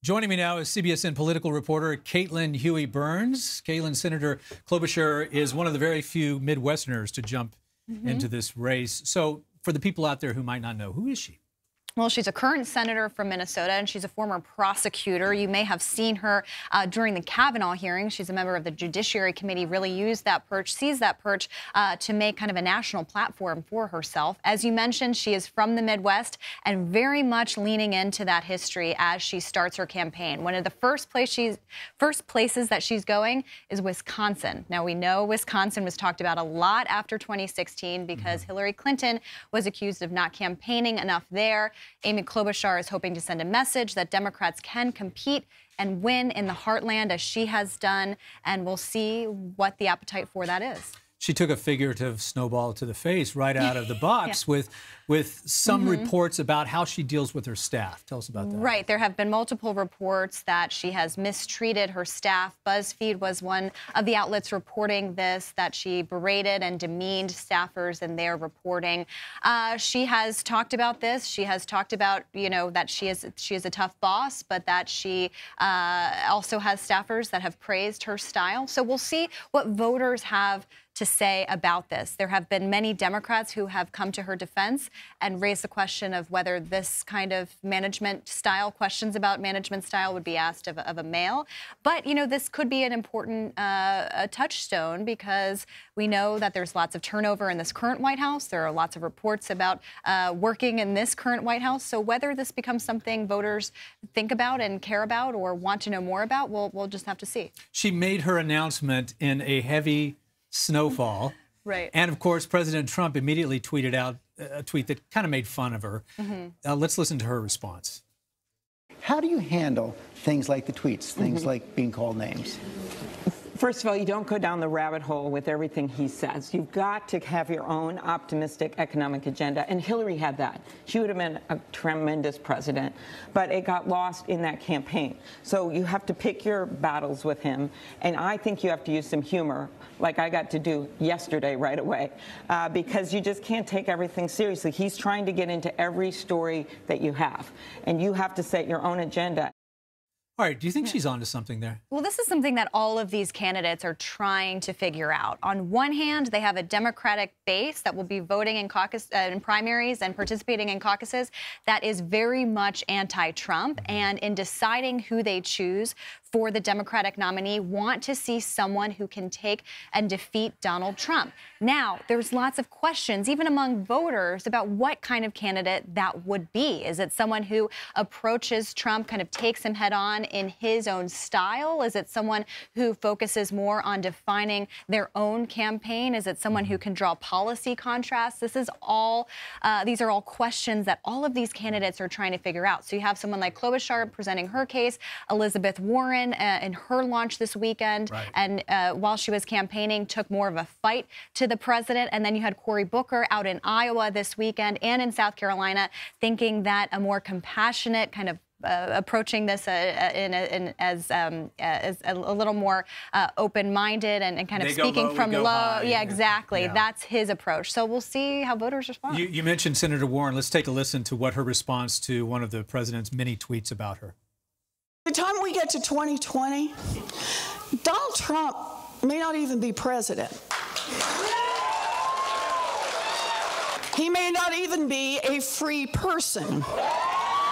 Joining me now is CBSN political reporter Caitlin Huey-Burns. Caitlin, Senator Klobuchar is one of the very few Midwesterners to jump into this race. So for the people out there who might not know, who is she? Well, she's a current senator from Minnesota, and she's a former prosecutor. You may have seen her during the Kavanaugh hearing. She's a member of the Judiciary Committee, really used that perch, seized that perch to make kind of a national platform for herself. As you mentioned, she is from the Midwest and very much leaning into that history as she starts her campaign. One of the first places that she's going is Wisconsin. Now, we know Wisconsin was talked about a lot after 2016 because Hillary Clinton was accused of not campaigning enough there. Amy Klobuchar is hoping to send a message that Democrats can compete and win in the heartland as she has done, and we'll see what the appetite for that is. She took a figurative snowball to the face right out of the box with some reports about how she deals with her staff. Tell us about that. Right. There have been multiple reports that she has mistreated her staff. BuzzFeed was one of the outlets reporting this, that she berated and demeaned staffers in their reporting. She has talked about this. She has talked about, you know, that she is a tough boss, but that she also has staffers that have praised her style. So we'll see what voters have to say about this. There have been many Democrats who have come to her defense and raised the question of whether this kind of management style, questions about management style, would be asked of a male. But, you know, this could be an important touchstone because we know that there's lots of turnover in this current White House. There are lots of reports about working in this current White House. So whether this becomes something voters think about and care about or want to know more about, we'll just have to see. She made her announcement in a heavy snowfall. Right. And, of course, President Trump immediately tweeted out a tweet that kind of made fun of her. Let's listen to her response. How do you handle things like the tweets, things like being called names? First of all, you don't go down the rabbit hole with everything he says. You've got to have your own optimistic economic agenda. And Hillary had that. She would have been a tremendous president. But it got lost in that campaign. So you have to pick your battles with him. And I think you have to use some humor, like I got to do yesterday right away, because you just can't take everything seriously. He's trying to get into every story that you have. And you have to set your own agenda. All right, do you think she's onto something there? Well, this is something that all of these candidates are trying to figure out. On one hand, they have a Democratic base that will be voting in in primaries and participating in caucuses that is very much anti-Trump, and in deciding who they choose for the Democratic nominee, want to see someone who can take and defeat Donald Trump. Now, there's lots of questions, even among voters, about what kind of candidate that would be. Is it someone who approaches Trump, kind of takes him head on in his own style? Is it someone who focuses more on defining their own campaign? Is it someone who can draw policy contrasts? This is all, these are all questions that all of these candidates are trying to figure out. So you have someone like Klobuchar presenting her case, Elizabeth Warren in her launch this weekend, and while she was campaigning, took more of a fight to the president. And then you had Cory Booker out in Iowa this weekend and in South Carolina, thinking that a more compassionate kind of approaching this as a little more open-minded and kind of speaking from low. High. Yeah, exactly. Yeah. That's his approach. So we'll see how voters respond. You mentioned Senator Warren. Let's take a listen to what her response to one of the president's many tweets about her. By the time we get to 2020, Donald Trump may not even be president. He may not even be a free person.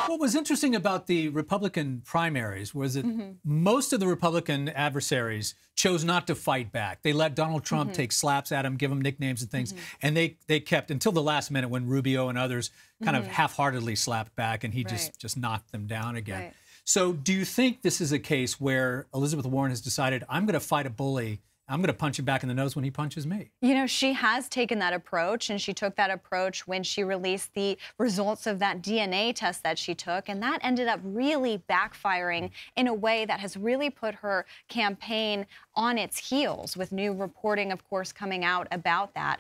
What was interesting about the Republican primaries was that most of the Republican adversaries chose not to fight back. They let Donald Trump take slaps at him, give him nicknames and things, and they kept until the last minute when Rubio and others kind of half-heartedly slapped back, and he just knocked them down again. So do you think this is a case where Elizabeth Warren has decided, I'm going to fight a bully, I'm going to punch him back in the nose when he punches me? You know, she has taken that approach, and she took that approach when she released the results of that DNA test that she took, and that ended up really backfiring in a way that has really put her campaign on its heels, with new reporting, of course, coming out about that.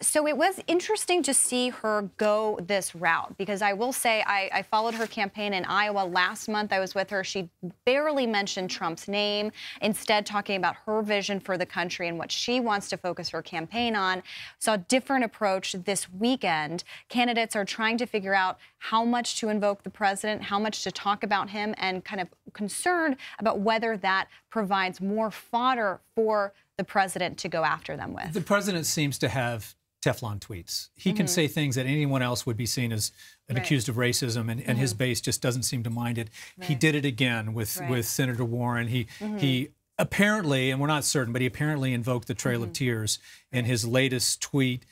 So it was interesting to see her go this route, because I will say I followed her campaign in Iowa last month. I was with her. She barely mentioned Trump's name, instead talking about her vision for the country and what she wants to focus her campaign on. Saw a different approach this weekend. Candidates are trying to figure out how much to invoke the president, how much to talk about him, and kind of concerned about whether that provides more fodder for the president to go after them with. The president seems to have Teflon tweets. He can say things that anyone else would be seen as accused of racism, and his base just doesn't seem to mind it. He did it again with Senator Warren. He apparently, and we're not certain, but he apparently invoked the Trail of Tears in his latest tweet.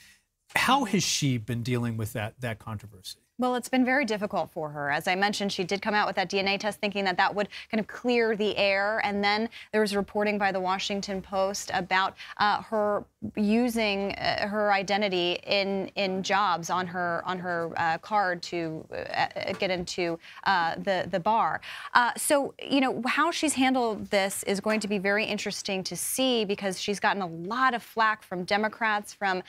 How has she been dealing with that controversy? Well, it's been very difficult for her. As I mentioned, she did come out with that DNA test thinking that that would kind of clear the air. And then there was reporting by the Washington Post about her using her identity in jobs on her card to get into the bar. So, you know, how she's handled this is going to be very interesting to see, because she's gotten a lot of flack from Democrats, from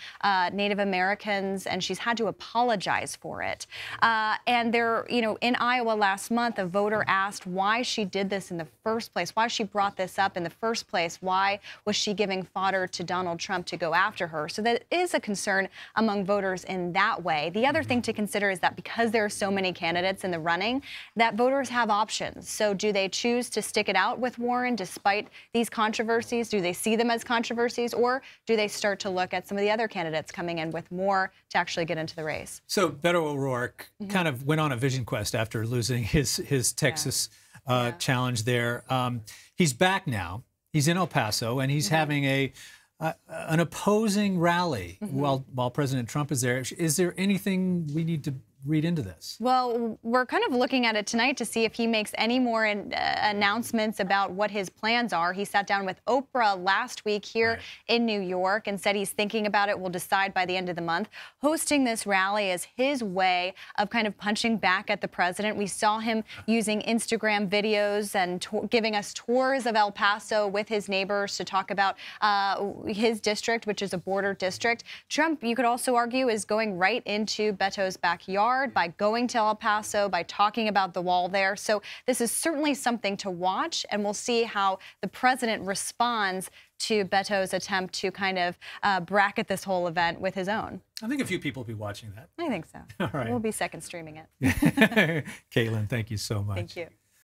Native Americans, and she's had to apologize for it. And there, you know, in Iowa last month, a voter asked why she did this in the first place, why she brought this up in the first place, why was she giving fodder to Donald Trump to go after her. So that is a concern among voters in that way. The other thing to consider is that because there are so many candidates in the running, that voters have options. So do they choose to stick it out with Warren despite these controversies? Do they see them as controversies, or do they start to look at some of the other candidates coming in with more to actually get into the race? So Beto O'Rourke kind of went on a vision quest after losing his Texas challenge there. He's back now. He's in El Paso, and he's having an opposing rally while President Trump is there. Is there anything we need to read into this? Well, we're kind of looking at it tonight to see if he makes any more announcements about what his plans are. He sat down with Oprah last week here in New York and said he's thinking about it. We'll decide by the end of the month. Hosting this rally is his way of kind of punching back at the president. We saw him using Instagram videos and giving us tours of El Paso with his neighbors to talk about his district, which is a border district. Trump, you could also argue, is going right into Beto's backyard by going to El Paso, by talking about the wall there. So this is certainly something to watch, and we'll see how the president responds to Beto's attempt to kind of bracket this whole event with his own. I think a few people will be watching that. I think so. All right. We'll be second streaming it. Caitlin, thank you so much. Thank you.